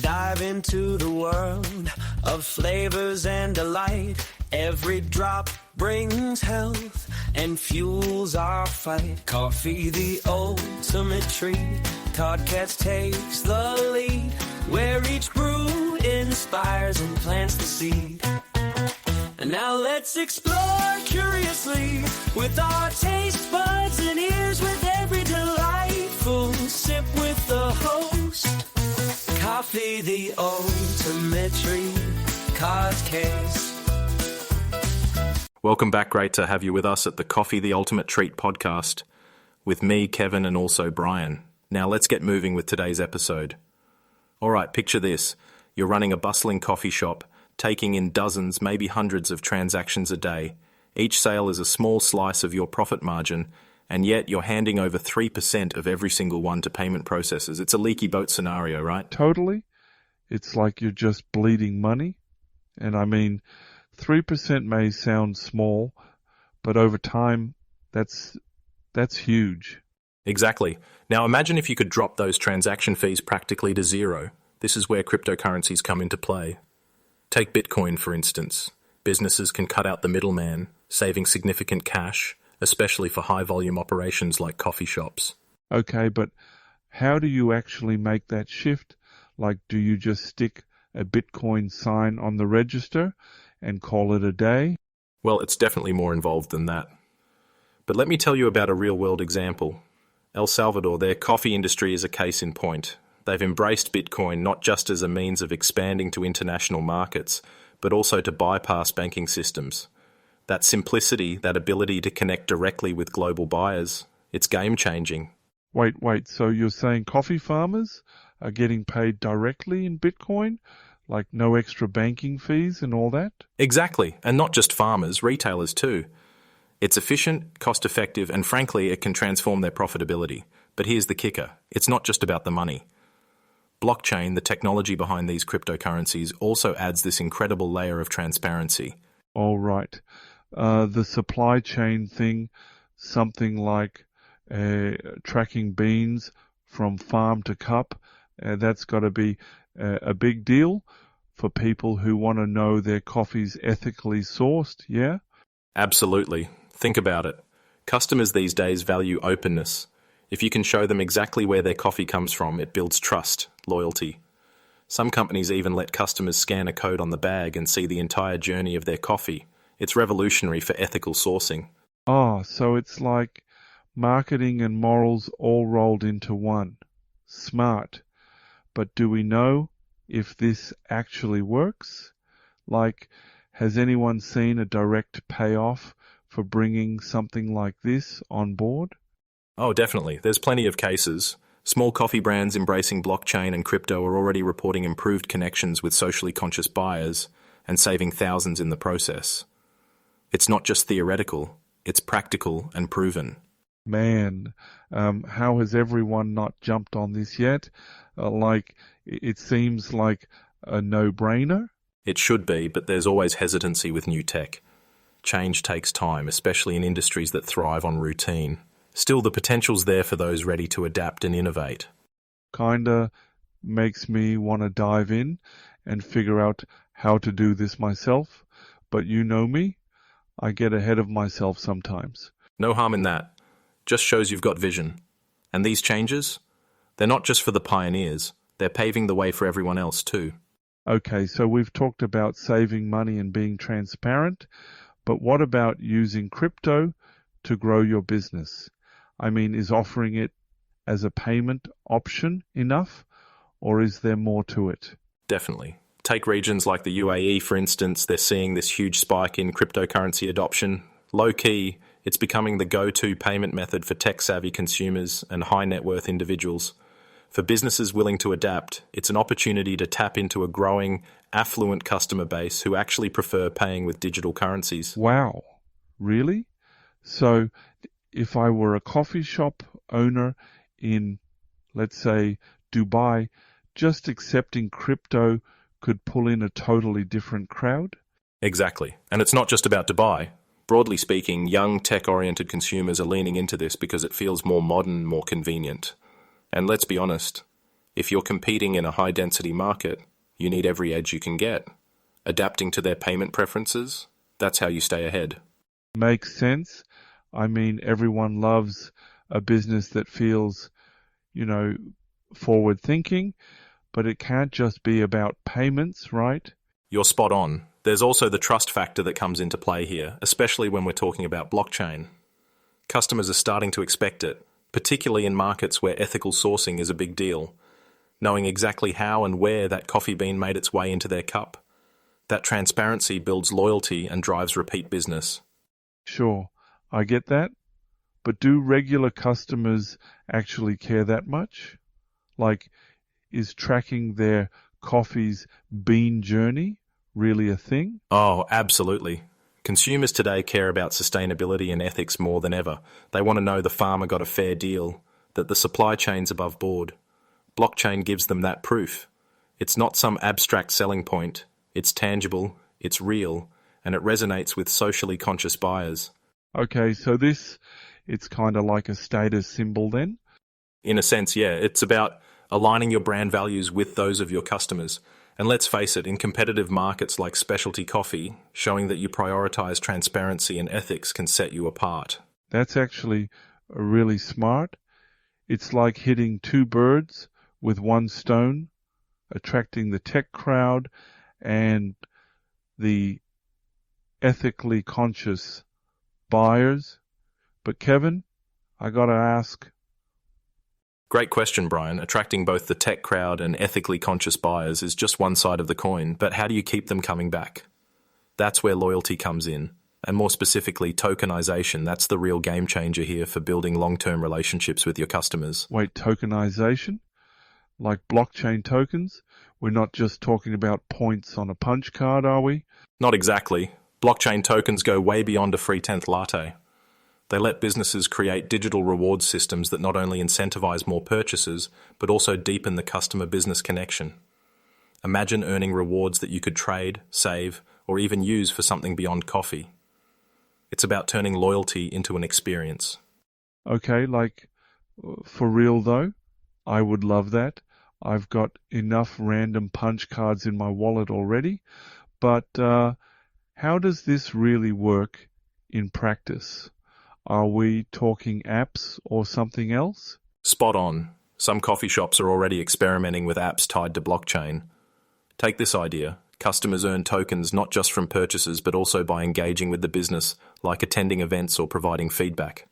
Dive into the world of flavors and delight. Every drop brings health and fuels our fight. Coffee, the ultimate treat. Todd Katz takes the lead, where each brew inspires and plants the seed. And now let's explore curiously with our taste buds and ears, with every delightful sip with the host. Coffee, the ultimate treat. Todd's Case. Welcome back. Great to have you with us at the Coffee, the Ultimate Treat podcast with me, Kevin, and also Brian. Now let's get moving with today's episode. All right, picture this. You're running a bustling coffee shop, taking in dozens, maybe hundreds of transactions a day. Each sale is a small slice of your profit margin, and yet you're handing over 3% of every single one to payment processors. It's a leaky boat scenario, right? Totally. It's like you're just bleeding money. And I mean, 3% may sound small, but over time, that's huge. Exactly. Now imagine if you could drop those transaction fees practically to zero. This is where cryptocurrencies come into play. Take Bitcoin, for instance. Businesses can cut out the middleman, saving significant cash, especially for high-volume operations like coffee shops. Okay, but how do you actually make that shift? Like, do you just stick a Bitcoin sign on the register and call it a day? Well, it's definitely more involved than that. But let me tell you about a real-world example. El Salvador, their coffee industry is a case in point. They've embraced Bitcoin not just as a means of expanding to international markets, but also to bypass banking systems. That simplicity, that ability to connect directly with global buyers, it's game-changing. Wait, so you're saying coffee farmers are getting paid directly in Bitcoin? Like no extra banking fees and all that? Exactly, and not just farmers, retailers too. It's efficient, cost-effective, and frankly, it can transform their profitability. But here's the kicker. It's not just about the money. Blockchain, the technology behind these cryptocurrencies, also adds this incredible layer of transparency. All right. The supply chain thing, something like tracking beans from farm to cup, that's got to be a big deal for people who want to know their coffee's ethically sourced, yeah? Absolutely. Think about it. Customers these days value openness. If you can show them exactly where their coffee comes from, it builds trust, loyalty. Some companies even let customers scan a code on the bag and see the entire journey of their coffee. It's revolutionary for ethical sourcing. Oh, so it's like marketing and morals all rolled into one. Smart. But do we know if this actually works? Like, has anyone seen a direct payoff for bringing something like this on board? Oh, definitely. There's plenty of cases. Small coffee brands embracing blockchain and crypto are already reporting improved connections with socially conscious buyers and saving thousands in the process. It's not just theoretical, it's practical and proven. Man, how has everyone not jumped on this yet? It seems like a no-brainer. It should be, but there's always hesitancy with new tech. Change takes time, especially in industries that thrive on routine. Still, the potential's there for those ready to adapt and innovate. Kinda makes me want to dive in and figure out how to do this myself. But you know me, I get ahead of myself sometimes. No harm in that. Just shows you've got vision. And these changes, they're not just for the pioneers, they're paving the way for everyone else too. Okay, so we've talked about saving money and being transparent, but what about using crypto to grow your business? I mean, is offering it as a payment option enough, or is there more to it? Definitely. Take regions like the UAE, for instance. They're seeing this huge spike in cryptocurrency adoption. Low-key, it's becoming the go-to payment method for tech-savvy consumers and high-net-worth individuals. For businesses willing to adapt, it's an opportunity to tap into a growing, affluent customer base who actually prefer paying with digital currencies. Wow. Really? So if I were a coffee shop owner in, let's say, Dubai, just accepting crypto could pull in a totally different crowd? Exactly. And it's not just about Dubai. Broadly speaking, young tech-oriented consumers are leaning into this because it feels more modern, more convenient. And let's be honest, If you're competing in a high-density market, you need every edge you can get. Adapting to their payment preferences, that's how you stay ahead. Makes sense. I mean, everyone loves a business that feels, forward thinking, but it can't just be about payments, right? You're spot on. There's also the trust factor that comes into play here, especially when we're talking about blockchain. Customers are starting to expect it, particularly in markets where ethical sourcing is a big deal. Knowing exactly how and where that coffee bean made its way into their cup. That transparency builds loyalty and drives repeat business. Sure, I get that. But do regular customers actually care that much? Like, is tracking their coffee's bean journey really a thing? Oh, absolutely. Consumers today care about sustainability and ethics more than ever. They want to know the farmer got a fair deal, that the supply chain's above board. Blockchain gives them that proof. It's not some abstract selling point. It's tangible, it's real, and it resonates with socially conscious buyers. Okay, so it's kind of like a status symbol then? In a sense, yeah, it's about aligning your brand values with those of your customers. And let's face it, in competitive markets like specialty coffee, showing that you prioritize transparency and ethics can set you apart. That's actually really smart. It's like hitting two birds with one stone, attracting the tech crowd and the ethically conscious buyers. But Kevin, I gotta ask. Great question, Brian. Attracting both the tech crowd and ethically conscious buyers is just one side of the coin, but how do you keep them coming back? That's where loyalty comes in, and more specifically, tokenization. That's the real game changer here for building long-term relationships with your customers. Wait, tokenization? Like blockchain tokens? We're not just talking about points on a punch card, are we? Not exactly. Blockchain tokens go way beyond a free 10th latte. They let businesses create digital reward systems that not only incentivize more purchases, but also deepen the customer-business connection. Imagine earning rewards that you could trade, save, or even use for something beyond coffee. It's about turning loyalty into an experience. Okay, like, for real though, I would love that. I've got enough random punch cards in my wallet already, but how does this really work in practice? Are we talking apps or something else? Spot on. Some coffee shops are already experimenting with apps tied to blockchain. Take this idea. Customers earn tokens not just from purchases but also by engaging with the business, like attending events or providing feedback.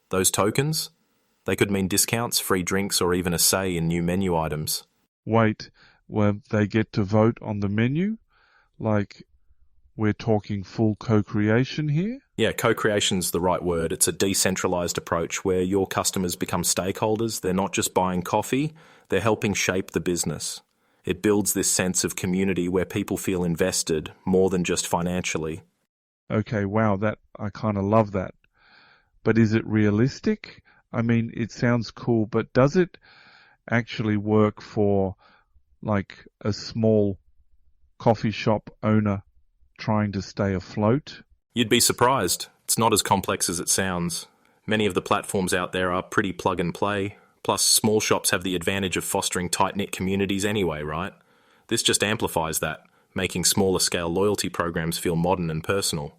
Those tokens? They could mean discounts, free drinks, or even a say in new menu items. Wait, well, they get to vote on the menu? Like, we're talking full co-creation here? Yeah, co-creation's the right word. It's a decentralized approach where your customers become stakeholders. They're not just buying coffee, they're helping shape the business. It builds this sense of community where people feel invested more than just financially. Okay, wow, I kind of love that. But is it realistic? I mean, it sounds cool, but does it actually work for like a small coffee shop owner trying to stay afloat? You'd be surprised. It's not as complex as it sounds. Many of the platforms out there are pretty plug and play. Plus, small shops have the advantage of fostering tight-knit communities anyway, right? This just amplifies that, making smaller scale loyalty programs feel modern and personal.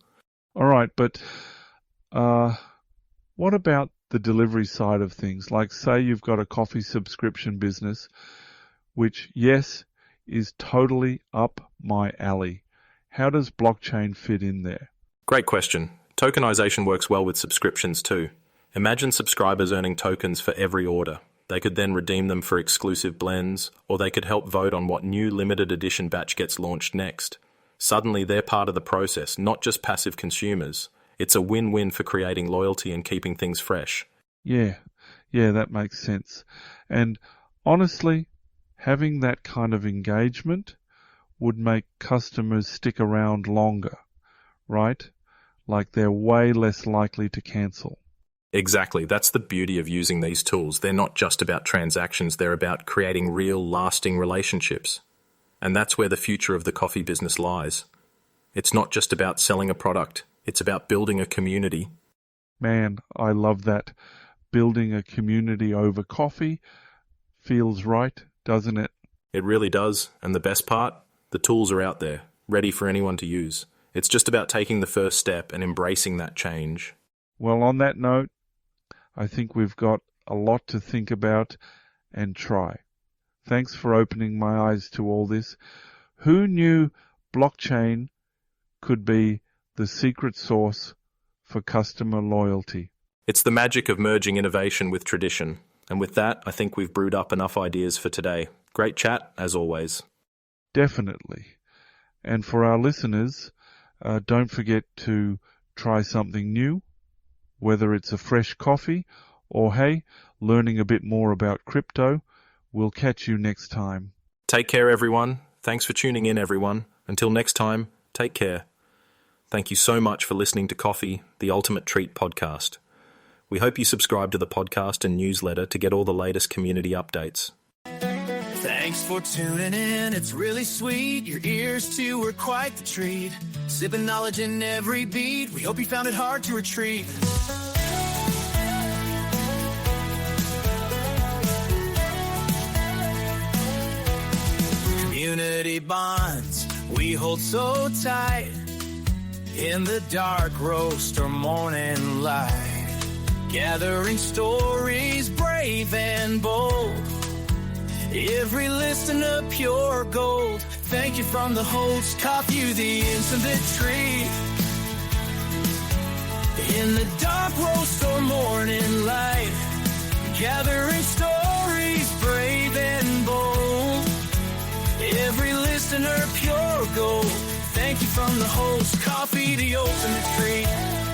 All right, but what about the delivery side of things? Like, say you've got a coffee subscription business, which, yes, is totally up my alley. How does blockchain fit in there? Great question. Tokenization works well with subscriptions too. Imagine subscribers earning tokens for every order. They could then redeem them for exclusive blends, or they could help vote on what new limited edition batch gets launched next. Suddenly they're part of the process, not just passive consumers. It's a win-win for creating loyalty and keeping things fresh. Yeah, that makes sense. And honestly, having that kind of engagement would make customers stick around longer, right? Like they're way less likely to cancel. Exactly. That's the beauty of using these tools. They're not just about transactions, they're about creating real, lasting relationships. And that's where the future of the coffee business lies. It's not just about selling a product, it's about building a community. Man, I love that. Building a community over coffee feels right doesn't it? It really does, and the best part? The tools are out there, ready for anyone to use. It's just about taking the first step and embracing that change. Well, on that note, I think we've got a lot to think about and try. Thanks for opening my eyes to all this. Who knew blockchain could be the secret sauce for customer loyalty? It's the magic of merging innovation with tradition. And with that, I think we've brewed up enough ideas for today. Great chat, as always. Definitely. And for our listeners, don't forget to try something new, whether it's a fresh coffee or, hey, learning a bit more about crypto. We'll catch you next time. Take care, everyone. Thanks for tuning in, everyone. Until next time, take care. Thank you so much for listening to Coffee, the Ultimate Treat podcast. We hope you subscribe to the podcast and newsletter to get all the latest community updates. Thanks for tuning in, it's really sweet. Your ears too were quite the treat. Sipping knowledge in every beat. We hope you found it hard to retreat. Community bonds we hold so tight. In the dark roast or morning light. Gathering stories brave and bold. Every listener pure gold. Thank you from the host, Coffee, the intimate treat. In the dark roast or morning light. Gathering stories brave and bold. Every listener pure gold. Thank you from the host, Coffee, the ultimate treat.